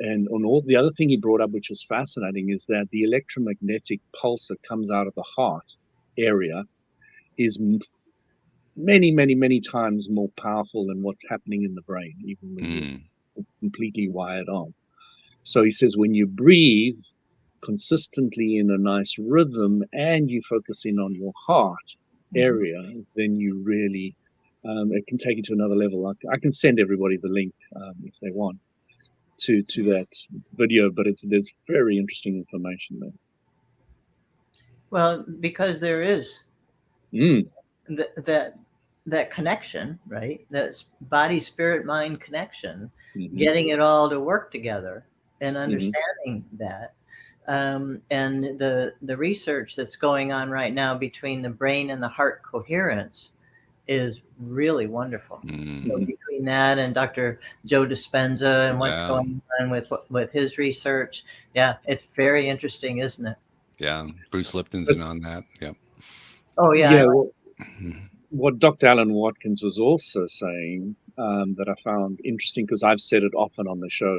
And on all the other thing he brought up, which was fascinating, is that the electromagnetic pulse that comes out of the heart area is many, many, many times more powerful than what's happening in the brain, even when you're completely wired on. So he says, when you breathe consistently in a nice rhythm and you focus in on your heart area, then you really, it can take you to another level. I can send everybody the link if they want to that video, but there's very interesting information there. Well, because there is that connection, right? That's body, spirit, mind connection, getting it all to work together and understanding that. And the research that's going on right now between the brain and the heart coherence is really wonderful. So between that and Dr. Joe Dispenza and what's going on with his research, it's very interesting, isn't it? Yeah, Bruce Lipton's in on that. Yeah. Oh yeah. What Dr. Alan Watkins was also saying that I found interesting, because I've said it often on the show,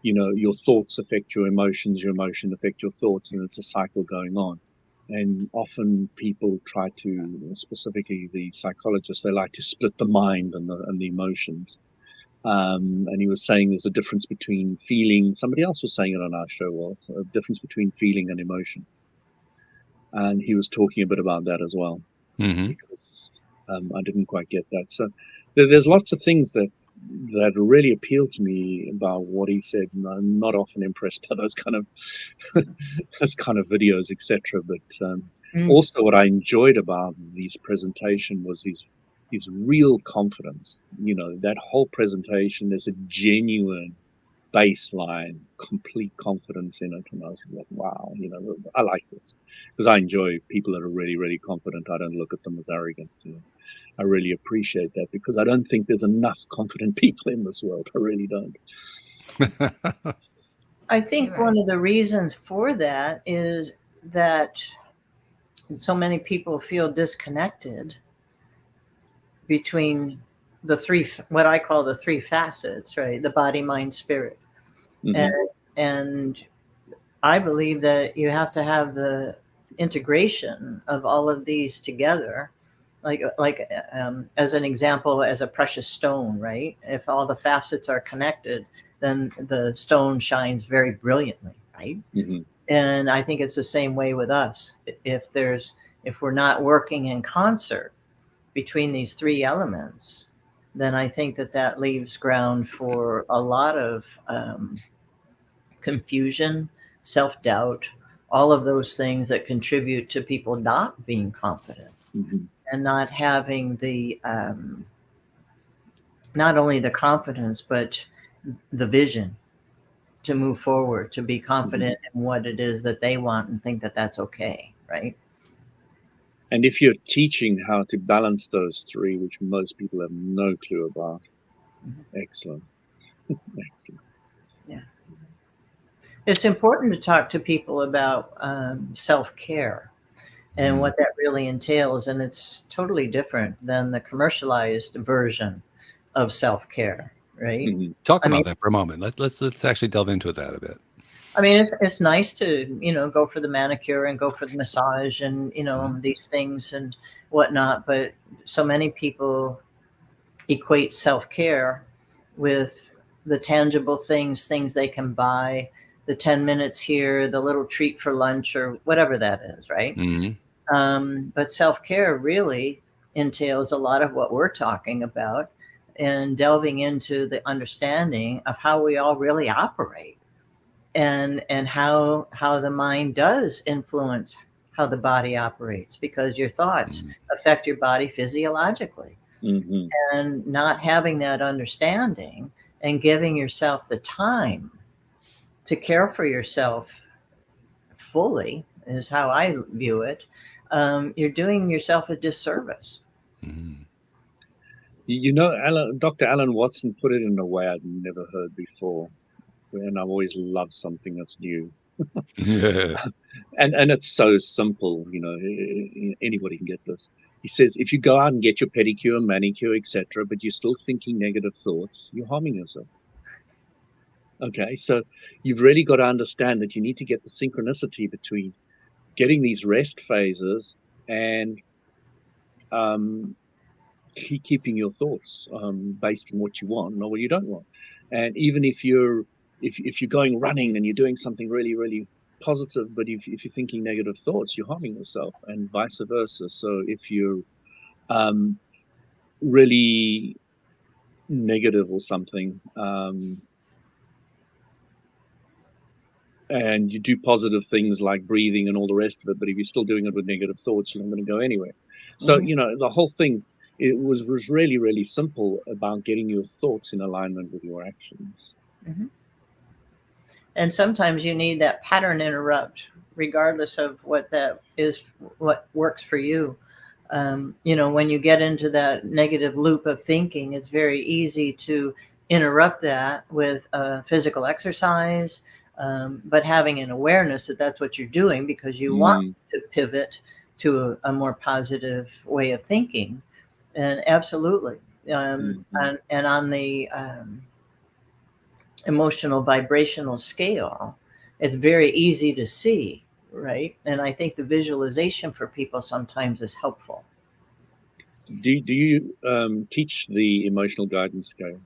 your thoughts affect your emotions affect your thoughts, and it's a cycle going on. And often people try to, specifically the psychologists, they like to split the mind and the emotions. And he was saying there's a difference between feeling, somebody else was saying it on our show, Walt, a difference between feeling and emotion. And he was talking a bit about that as well, because I didn't quite get that. So there's lots of things that really appealed to me about what he said, and I'm not often impressed by those kind of videos, etc. But also what I enjoyed about this presentation was his real confidence. That whole presentation, there's a genuine baseline, complete confidence in it, and I was like, wow, I like this, because I enjoy people that are really, really confident. I don't look at them as arrogant. I really appreciate that, because I don't think there's enough confident people in this world. I really don't. I think one of the reasons for that is that so many people feel disconnected between the three, what I call the three facets, right? The body, mind, spirit. And I believe that you have to have the integration of all of these together. Like as an example, as a precious stone, right? If all the facets are connected, then the stone shines very brilliantly, right? And I think it's the same way with us. If we're not working in concert between these three elements, then I think that leaves ground for a lot of confusion, self-doubt, all of those things that contribute to people not being confident. And not having the not only the confidence, but the vision to move forward, to be confident in what it is that they want and think that that's okay, right? And if you're teaching how to balance those three, which most people have no clue about, excellent. Excellent. Yeah. It's important to talk to people about self-care and what that really entails. And it's totally different than the commercialized version of self-care, right? Talk about that for a moment. Let's actually delve into that a bit. I mean, it's nice to, go for the manicure and go for the massage and, these things and whatnot. But so many people equate self-care with the tangible things they can buy, the 10 minutes here, the little treat for lunch or whatever that is, right? But self-care really entails a lot of what we're talking about and delving into the understanding of how we all really operate and how the mind does influence how the body operates, because your thoughts affect your body physiologically. And not having that understanding and giving yourself the time to care for yourself fully is how I view it. You're doing yourself a disservice. Dr. Alan Watson put it in a way I'd never heard before, and I've always loved something that's new. and it's so simple, anybody can get this. He says, if you go out and get your pedicure, manicure, etc., but you're still thinking negative thoughts, you're harming yourself. Okay, so you've really got to understand that you need to get the synchronicity between getting these rest phases and keeping your thoughts based on what you want, not what you don't want. And even if you're going running and you're doing something really, really positive, but if you're thinking negative thoughts, you're harming yourself, and vice versa. So if you're really negative or something, and you do positive things like breathing and all the rest of it, but if you're still doing it with negative thoughts, you're not going to go anywhere. So, the whole thing, it was really, really simple about getting your thoughts in alignment with your actions. And sometimes you need that pattern interrupt, regardless of what that is, what works for you. When you get into that negative loop of thinking, it's very easy to interrupt that with physical exercise, but having an awareness that that's what you're doing because you want to pivot to a more positive way of thinking. And absolutely. And on the emotional vibrational scale, it's very easy to see, right? And I think the visualization for people sometimes is helpful. Do you teach the emotional guidance scale?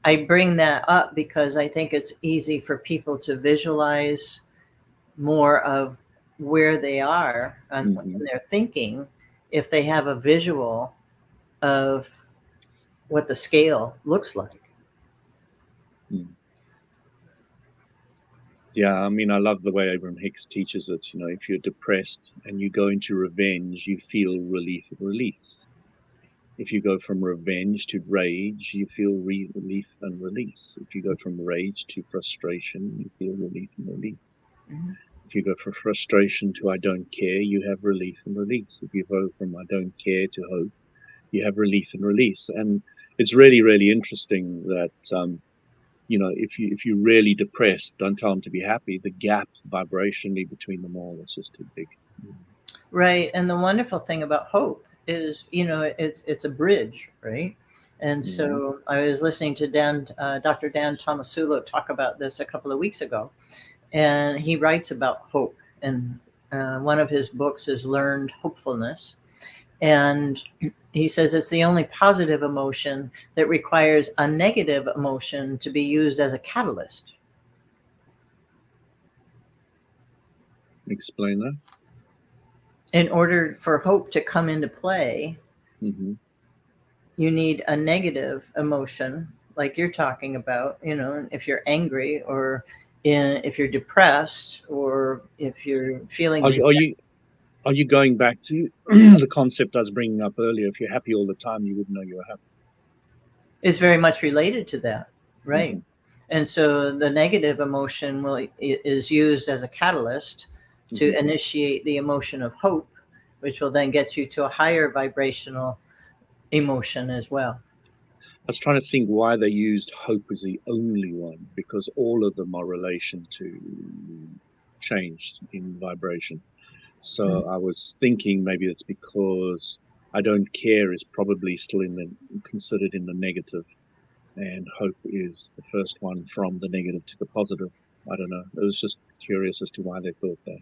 I bring that up because I think it's easy for people to visualize more of where they are in their thinking if they have a visual of what the scale looks like. Yeah, I mean, I love the way Abraham Hicks teaches it. If you're depressed and you go into revenge, you feel relief and release. If you go from revenge to rage, you feel relief and release. If you go from rage to frustration, you feel relief and release. If you go from frustration to I don't care, you have relief and release. If you go from I don't care to hope, you have relief and release. And it's really, really interesting that if you're really depressed, don't tell them to be happy. The gap vibrationally between them all is just too big. Right. And the wonderful thing about hope is, it's a bridge, right? And so I was listening to Dr. Dan Tomasulo talk about this a couple of weeks ago, and he writes about hope. And one of his books is Learned Hopefulness. And he says it's the only positive emotion that requires a negative emotion to be used as a catalyst. Explain that. In order for hope to come into play, you need a negative emotion, like you're talking about, if you're angry or if you're depressed or if you're feeling... Are you going back to the concept I was bringing up earlier? If you're happy all the time, you wouldn't know you were happy. It's very much related to that, right? And so the negative emotion is used as a catalyst to initiate the emotion of hope, which will then get you to a higher vibrational emotion as well. was trying to think why they used hope as the only one, because all of them are relation to change in vibration. So I was thinking maybe it's because I don't care is probably still considered in the negative, and hope is the first one from the negative to the positive. I don't know. It was just curious as to why they thought that.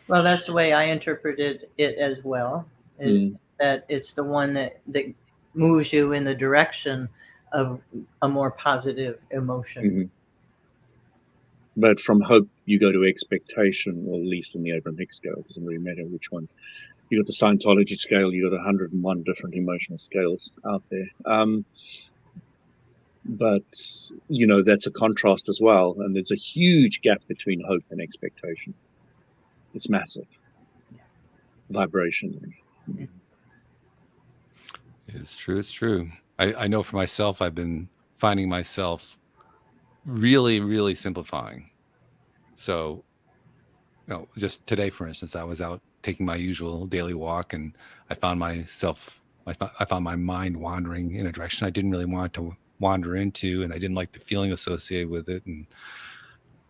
Well, that's the way I interpreted it as well. That it's the one that moves you in the direction of a more positive emotion. Mm-hmm. But from hope, you go to expectation, or at least in the Abraham Hicks scale. It doesn't really matter which one. You got the Scientology scale. You got 101 different emotional scales out there. But that's a contrast as well, and there's a huge gap between hope and expectation. It's massive, vibrationally. It's true. It's true. I know for myself, I've been finding myself really, really simplifying. So, just today, for instance, I was out taking my usual daily walk, and I found I found my mind wandering in a direction I didn't really want to wander into, and I didn't like the feeling associated with it, and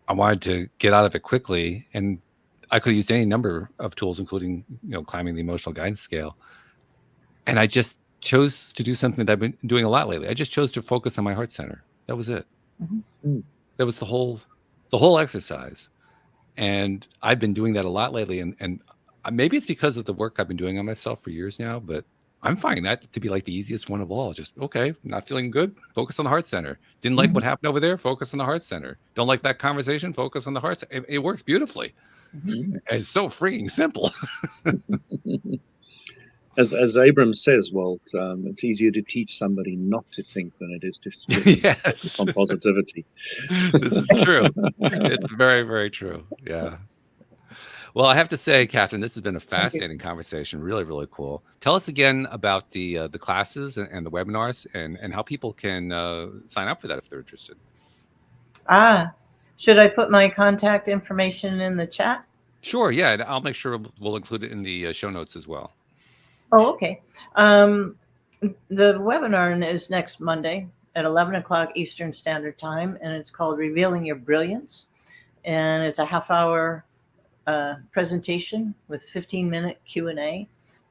I wanted to get out of it quickly. And I could have used any number of tools, including climbing the emotional guidance scale. And I just chose to do something that I've been doing a lot lately. I just chose to focus on my heart center. That was it. Mm-hmm. That was the whole exercise. And I've been doing that a lot lately. And maybe it's because of the work I've been doing on myself for years now, but I'm finding that to be like the easiest one of all. Just, okay, not feeling good, focus on the heart center. Didn't like what happened over there, focus on the heart center. Don't like that conversation, focus on the heart center. It works beautifully. Mm-hmm. It's so freaking simple. As Abram says, Walt, it's easier to teach somebody not to think than it is to focus on positivity. This is true. It's very, very true. Yeah. Well, I have to say, Catherine, this has been a fascinating conversation. Really, really cool. Tell us again about the classes and the webinars and how people can sign up for that if they're interested. Should I put my contact information in the chat? Sure. Yeah. And I'll make sure we'll include it in the show notes as well. Oh, okay. The webinar is next Monday at 11 o'clock Eastern Standard Time, and it's called Revealing Your Brilliance. And it's a half-hour presentation with 15-minute Q&A.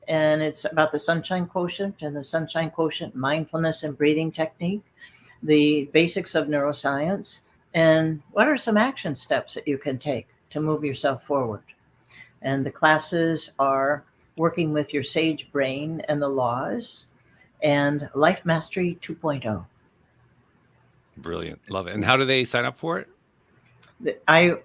And it's about the Sunshine Quotient and the Sunshine Quotient mindfulness and breathing technique, the basics of neuroscience, and what are some action steps that you can take to move yourself forward. And the classes are working with your sage brain and the laws, and Life Mastery 2.0. Brilliant. Love it. And how do they sign up for it? I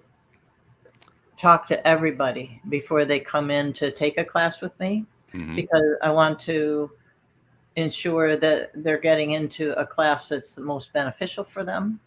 talk to everybody before they come in to take a class with me, because I want to ensure that they're getting into a class that's the most beneficial for them,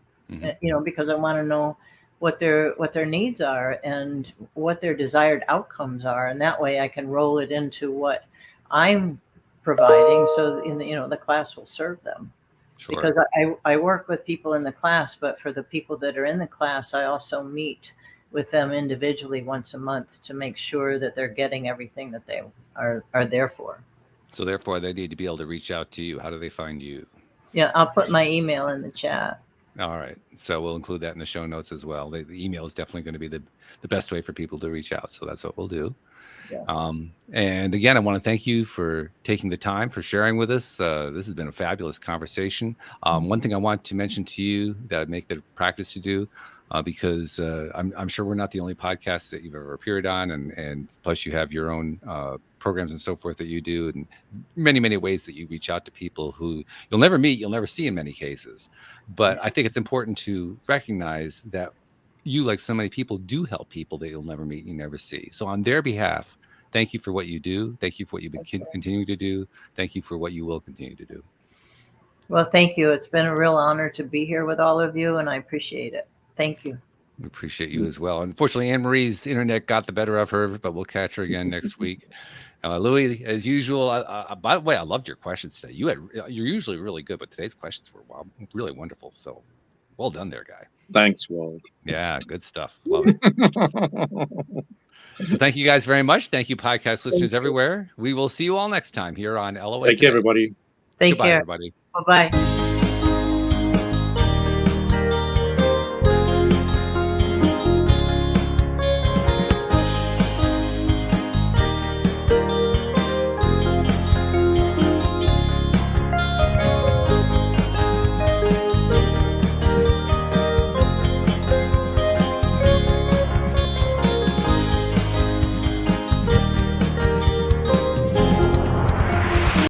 because I want to know what their needs are and what their desired outcomes are, and that way I can roll it into what I'm providing, so the class will serve them. Sure. Because I work with people in the class, but for the people that are in the class, I also meet with them individually once a month to make sure that they're getting everything that they are there for. So therefore, they need to be able to reach out to you. How do they find you? Yeah, I'll put my email in the chat. All right. So we'll include that in the show notes as well. The email is definitely going to be the best way for people to reach out. So that's what we'll do. Yeah. And again, I want to thank you for taking the time, for sharing with us. This has been a fabulous conversation. One thing I want to mention to you that I make the practice to do, because I'm sure we're not the only podcast that you've ever appeared on, and plus you have your own programs and so forth that you do, and many, many ways that you reach out to people who you'll never meet, you'll never see in many cases. But I think it's important to recognize that you, like so many people, do help people that you'll never meet and you never see. So on their behalf, thank you for what you do. Thank you for what you've been continuing to do. Thank you for what you will continue to do. Well, thank you. It's been a real honor to be here with all of you, and I appreciate it. Thank you. We appreciate you as well. Unfortunately, Anne-Marie's internet got the better of her, but we'll catch her again next week. Louis, as usual, by the way, I loved your questions today. You're usually really good, but today's questions were really wonderful. So well done there, guy. Thanks, Walt. Yeah, good stuff. Love it. So thank you guys very much. Thank you, podcast listeners everywhere. We will see you all next time here on LOA. Take care, everybody. Take Goodbye, care. everybody. Bye-bye.